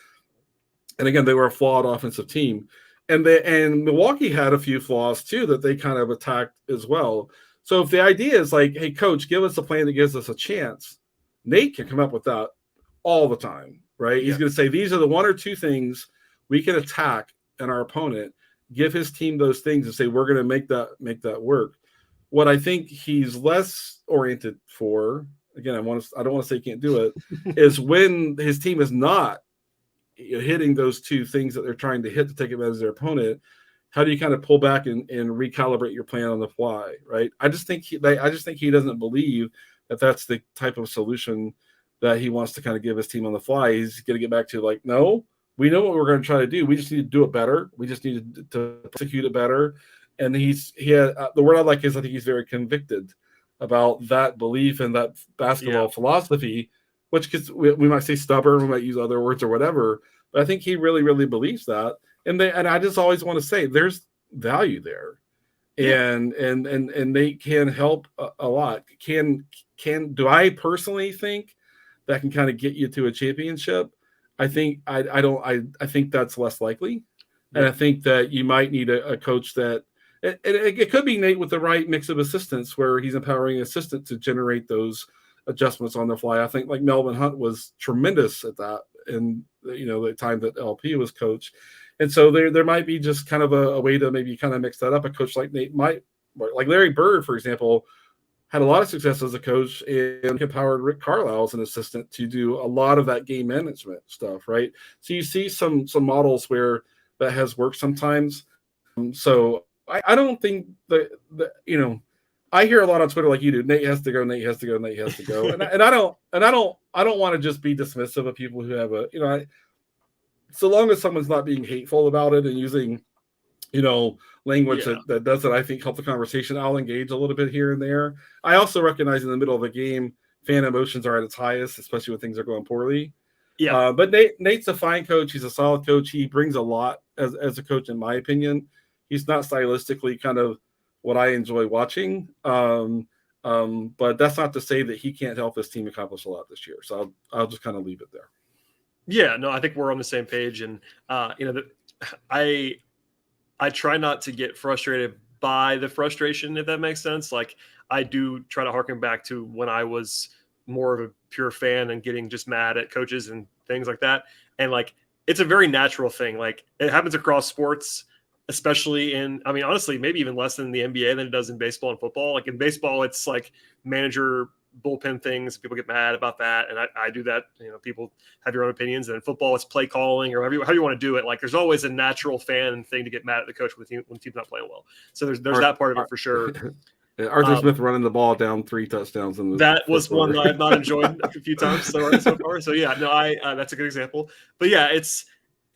And again, they were a flawed offensive team. And Milwaukee had a few flaws, too, that they kind of attacked as well. So if the idea is like, hey, coach, give us a plan that gives us a chance, Nate can come up with that all the time, right? Yeah. He's going to say, these are the 1 or 2 things we can attack in our opponent, give his team those things and say, we're going to make that work. What I think he's less oriented for, again, I don't want to say he can't do it, is when his team is not hitting those 2 things that they're trying to hit to take advantage of their opponent. How do you kind of pull back and recalibrate your plan on the fly, right? I just think he doesn't believe that that's the type of solution that he wants to kind of give his team on the fly. He's going to get back to like, no, we know what we're going to try to do. We just need to do it better. We just need to execute it better. And he had the word I like is I think he's very convicted about that belief and that basketball philosophy, which we might say stubborn, we might use other words or whatever, but I think he really, really believes that. And I just always want to say there's value there. And they can help a lot. Do I personally think that can kind of get you to a championship? I think I think that's less likely. And I think that you might need a coach that it could be Nate with the right mix of assistants where he's empowering assistant to generate those adjustments on the fly. I think like Melvin Hunt was tremendous at that in the time that LP was coach. And so there might be just kind of a way to maybe kind of mix that up. A coach like Nate might, like Larry Bird, for example, had a lot of success as a coach and empowered Rick Carlisle as an assistant to do a lot of that game management stuff, right? So you see some models where that has worked sometimes. So I don't think that I hear a lot on Twitter like you do. Nate has to go. Nate has to go. Nate has to go. and I don't want to just be dismissive of people who have so long as someone's not being hateful about it and using, language that doesn't, I think, help the conversation, I'll engage a little bit here and there. I also recognize in the middle of a game, fan emotions are at its highest, especially when things are going poorly. Yeah. But Nate's a fine coach. He's a solid coach. He brings a lot as a coach, in my opinion. He's not stylistically kind of what I enjoy watching. But that's not to say that he can't help his team accomplish a lot this year. So I'll just kind of leave it there. Yeah, no, I think we're on the same page. And, I try not to get frustrated by the frustration, if that makes sense. Like I do try to harken back to when I was more of a pure fan and getting just mad at coaches and things like that. And like, it's a very natural thing. Like it happens across sports, especially honestly, maybe even less in the NBA than it does in baseball and football. Like in baseball, it's like manager bullpen things. People get mad about that. And I do that. People have your own opinions. And in football, it's play calling or however you want to do it. Like there's always a natural fan thing to get mad at the coach when the team's not playing well. So there's that part of it for sure. Arthur Smith running the ball down 3 touchdowns. That was one that I've not enjoyed a few times so far. So yeah, no, that's a good example. But yeah, it's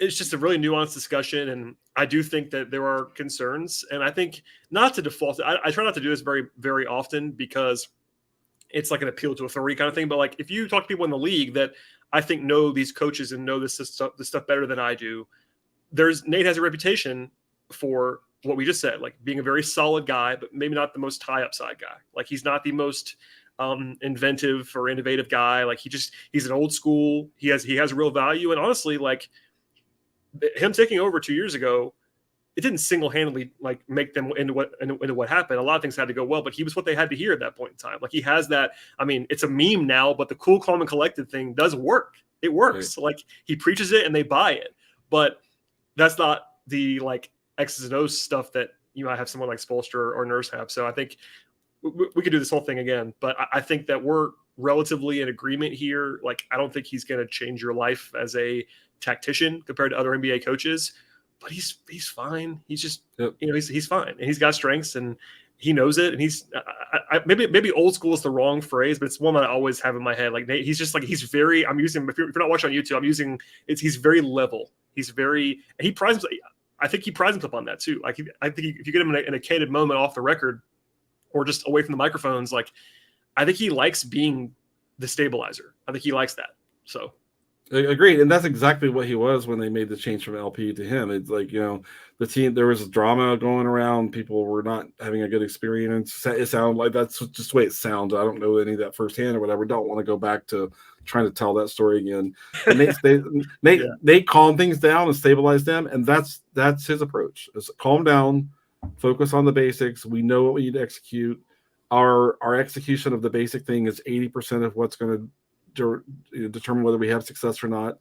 just a really nuanced discussion. And I do think that there are concerns. And I think not to default, I try not to do this very, very often because it's like an appeal to authority kind of thing. But like if you talk to people in the league that I think know these coaches and know this stuff better than I do, Nate has a reputation for what we just said, like being a very solid guy, but maybe not the most high upside guy. Like he's not the most inventive or innovative guy. Like he's an old school. He has real value. And honestly, like him taking over 2 years ago, it didn't single-handedly like make them into what happened. A lot of things had to go well, but he was what they had to hear at that point in time. Like he has that. I mean, it's a meme now, but the cool, calm, and collected thing does work. It works. Right. Like he preaches it and they buy it, but that's not the like X's and O's stuff that you might have someone like Spoelstra or Nurse have. So I think we could do this whole thing again, but I think that we're relatively in agreement here. Like, I don't think he's going to change your life as a tactician compared to other NBA coaches, but he's fine. He's just, he's fine, and he's got strengths, and he knows it. And he's maybe old school is the wrong phrase, but it's one that I always have in my head. Like, he's just like, he's very, I'm using, if you're not watching on YouTube, he's very level. I think he prides himself on that too. Like, I think if you get him in a candid moment off the record or just away from the microphones, like, I think he likes being the stabilizer. I think he likes that. So agreed. And that's exactly what he was when they made the change from LP to him. It's like, the team, there was drama going around. People were not having a good experience. It sounded like that's just the way it sounds. I don't know any of that firsthand or whatever. Don't want to go back to trying to tell that story again. And they calm things down and stabilize them. And that's his approach. Is calm down, focus on the basics. We know what we need to execute. Our execution of the basic thing is 80% of what's going to determine whether we have success or not.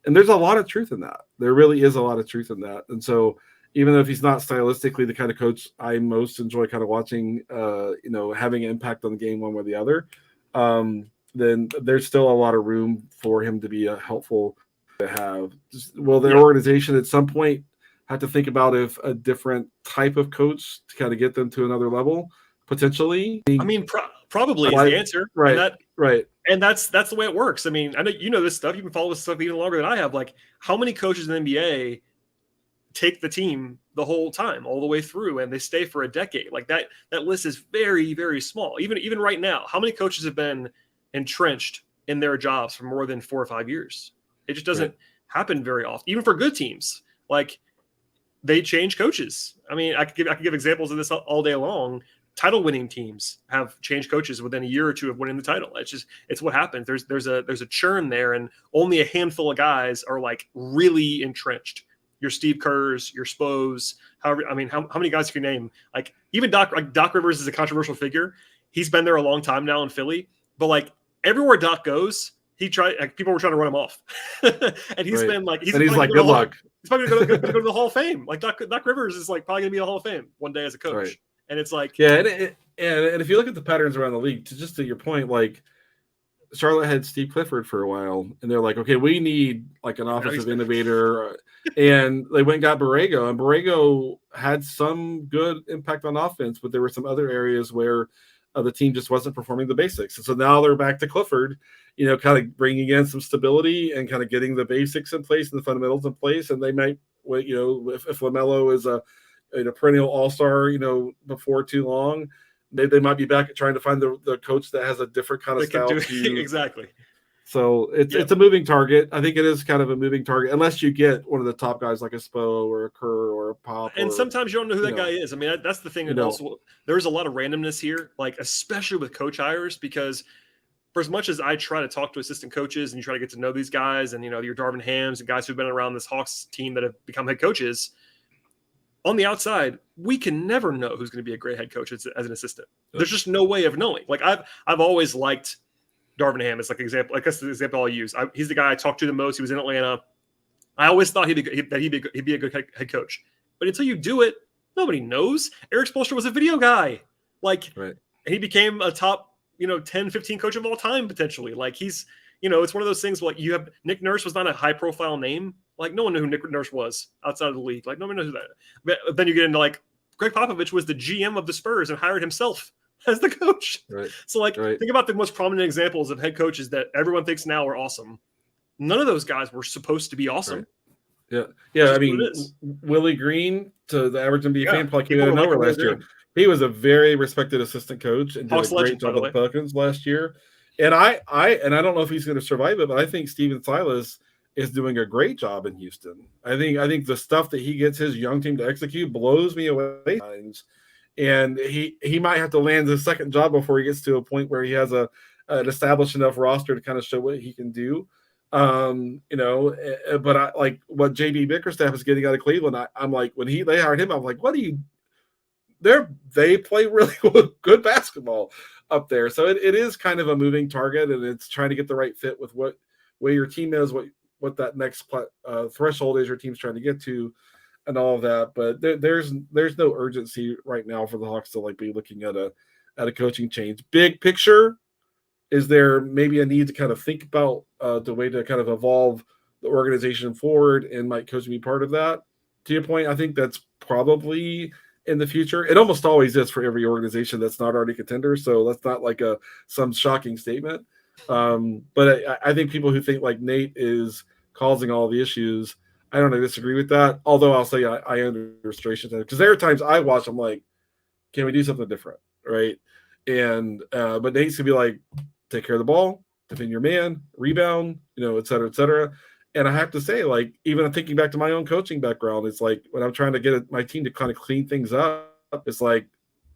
And there's a lot of truth in that. There really is a lot of truth in that. And so even if he's not stylistically the kind of coach I most enjoy kind of watching, having an impact on the game one way or the other, then there's still a lot of room for him to be helpful to have. Their organization at some point had to think about if a different type of coach to kind of get them to another level, potentially. I mean, probably is the answer. Right. Right. And that's the way it works. I mean, I know you know this stuff. You've been following this stuff even longer than I have. Like, how many coaches in the NBA take the team the whole time, all the way through, and they stay for a decade? Like, that list is very, very small. Even right now, how many coaches have been entrenched in their jobs for more than 4 or 5 years? It just doesn't happen very often. Even for good teams, like, they change coaches. I mean, I could give examples of this all day long. Title winning teams have changed coaches within a year or two of winning the title. It's what happens. There's a churn there, and only a handful of guys are like really entrenched. Your Steve Kerrs, your Spos, how many guys can you name? Like, even Doc Rivers is a controversial figure. He's been there a long time now in Philly, but like, everywhere Doc goes, people were trying to run him off. And he's been like, he's like, good luck. He's probably going to go to the Hall of Fame. Like, Doc Rivers is like probably going to be in the Hall of Fame one day as a coach. Right. And it's like, and if you look at the patterns around the league, just to your point, like, Charlotte had Steve Clifford for a while, and they're like, okay, we need like an offensive innovator, and they went and got Borrego, and Borrego had some good impact on offense, but there were some other areas where the team just wasn't performing the basics, and so now they're back to Clifford, kind of bringing in some stability and kind of getting the basics in place and the fundamentals in place, and they might, if LaMelo is a perennial all-star, before too long, they might be back at trying to find the coach that has a different kind of style. Exactly. So it's a moving target. I think it is kind of a moving target, unless you get one of the top guys like a Spo or a Kerr or a Pop. And sometimes you don't know who that guy is. I mean, that's the thing. Also, there's a lot of randomness here, like, especially with coach hires, because for as much as I try to talk to assistant coaches and you try to get to know these guys, and your Darvin Hams and guys who've been around this Hawks team that have become head coaches, on the outside, we can never know who's going to be a great head coach as an assistant. There's just no way of knowing. Like, I've always liked Darvin Ham as like example. I guess the example I'll use. He's the guy I talked to the most. He was in Atlanta. I always thought he'd be a good head coach. But until you do it, nobody knows. Eric Spoelstra was a video guy. Like, and he became a top 10, 15 coach of all time potentially. Like, he's it's one of those things. Like, you have Nick Nurse was not a high profile name. Like, no one knew who Nick Nurse was outside of the league. Like, nobody knows who that is. But then you get into, like, Greg Popovich was the GM of the Spurs and hired himself as the coach. Right. So, like, think about the most prominent examples of head coaches that everyone thinks now are awesome. None of those guys were supposed to be awesome. Right. Yeah. I mean, Willie Green, to the average NBA fan, probably came out of nowhere last year. He was a very respected assistant coach and did a great job with the Pelicans last year. And I don't know if he's going to survive it, but I think Steven Silas is doing a great job in Houston. I think the stuff that he gets his young team to execute blows me away. And he might have to land his second job before he gets to a point where he has an established enough roster to kind of show what he can do. But I like what JB Bickerstaff is getting out of Cleveland. I'm like, when they hired him, I'm like, they play really good basketball up there. So it is kind of a moving target, and it's trying to get the right fit with where your team is, what that next threshold is your team's trying to get to, and all of that. But there's no urgency right now for the Hawks to like be looking at a at a coaching change. Big picture, is there maybe a need to kind of think about the way to kind of evolve the organization forward, and might coaching be part of that? To your point, I think that's probably in the future. It almost always is for every organization that's not already a contender, so that's not like some shocking statement. But I think people who think like Nate is causing all the issues, I don't disagree with that. Although I'll say I under frustration because there are times I watch, I'm like, can we do something different, right? And but Nate's gonna be like, take care of the ball, defend your man, rebound, et cetera, et cetera. And I have to say, like, even thinking back to my own coaching background, it's like when I'm trying to get my team to kind of clean things up, it's like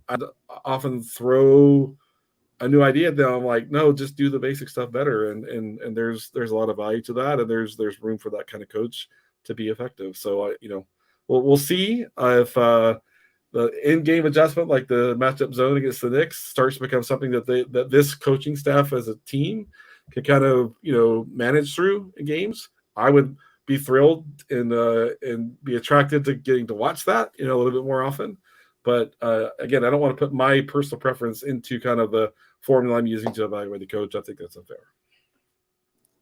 I'd often throw a new idea at them. I'm like, no, just do the basic stuff better. And there's a lot of value to that, and there's room for that kind of coach to be effective. So we'll see if the in-game adjustment, like the matchup zone against the Knicks, starts to become something that this coaching staff as a team can kind of manage through in games. I would be thrilled and be attracted to getting to watch that a little bit more often. But again, I don't want to put my personal preference into kind of the formula I'm using to evaluate the coach. I think that's unfair.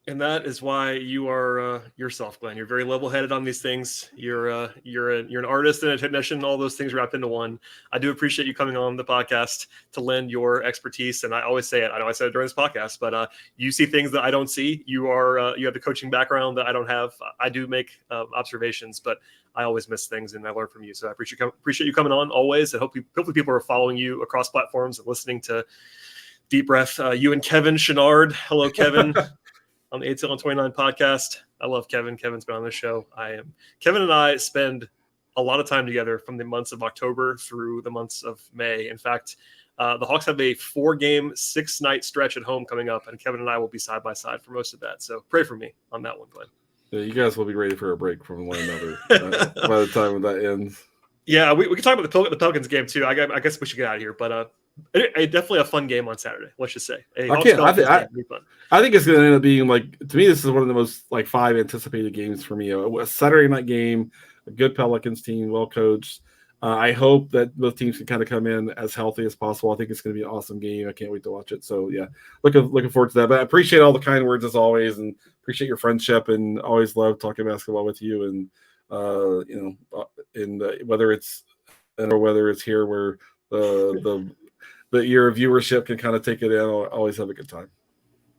And that is why you are yourself, Glenn. You're very level-headed on these things. You're an artist and a technician, all those things wrapped into one. I do appreciate you coming on the podcast to lend your expertise. And I always say it. I know I said it during this podcast, but you see things that I don't see. You have the coaching background that I don't have. I do make observations, but I always miss things, and I learn from you. So I appreciate you coming on always. And hopefully people are following you across platforms and listening to Deep Breath. You and Kevin Chenard. Hello, Kevin. On the ATL on 29 podcast. I love Kevin. Kevin's been on the show. Kevin and I spend a lot of time together from the months of October through the months of May. In fact, the Hawks have a 4-game, 6-night stretch at home coming up, and Kevin and I will be side by side for most of that. So pray for me on that one, Glenn. Yeah, you guys will be ready for a break from one another by the time when that ends. Yeah, we can talk about the Pelicans game too. I guess we should get out of here, but definitely a fun game on Saturday. Let's just say. I think it's going to end up being like, to me, this is one of the most 5 anticipated games for me. A Saturday night game, a good Pelicans team, well coached. I hope that both teams can kind of come in as healthy as possible. I think it's going to be an awesome game. I can't wait to watch it. So yeah, looking forward to that. But I appreciate all the kind words as always, and appreciate your friendship, and always love talking basketball with you. And whether it's here where your viewership can kind of take it in, I'll always have a good time.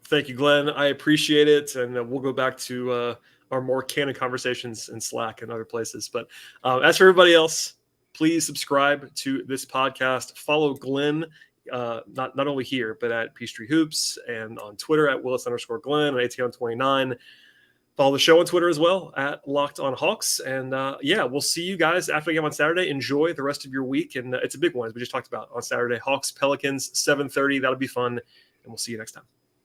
Thank you, Glenn. I appreciate it. And we'll go back to our more candid conversations in Slack and other places. But as for everybody else, please subscribe to this podcast. Follow Glenn, not only here, but at Peachtree Hoops and on Twitter at Willis_Glenn and ATL29. Follow the show on Twitter as well at Locked On Hawks. And we'll see you guys after the game on Saturday. Enjoy the rest of your week. And it's a big one, as we just talked about on Saturday. Hawks, Pelicans, 7:30. That'll be fun. And we'll see you next time.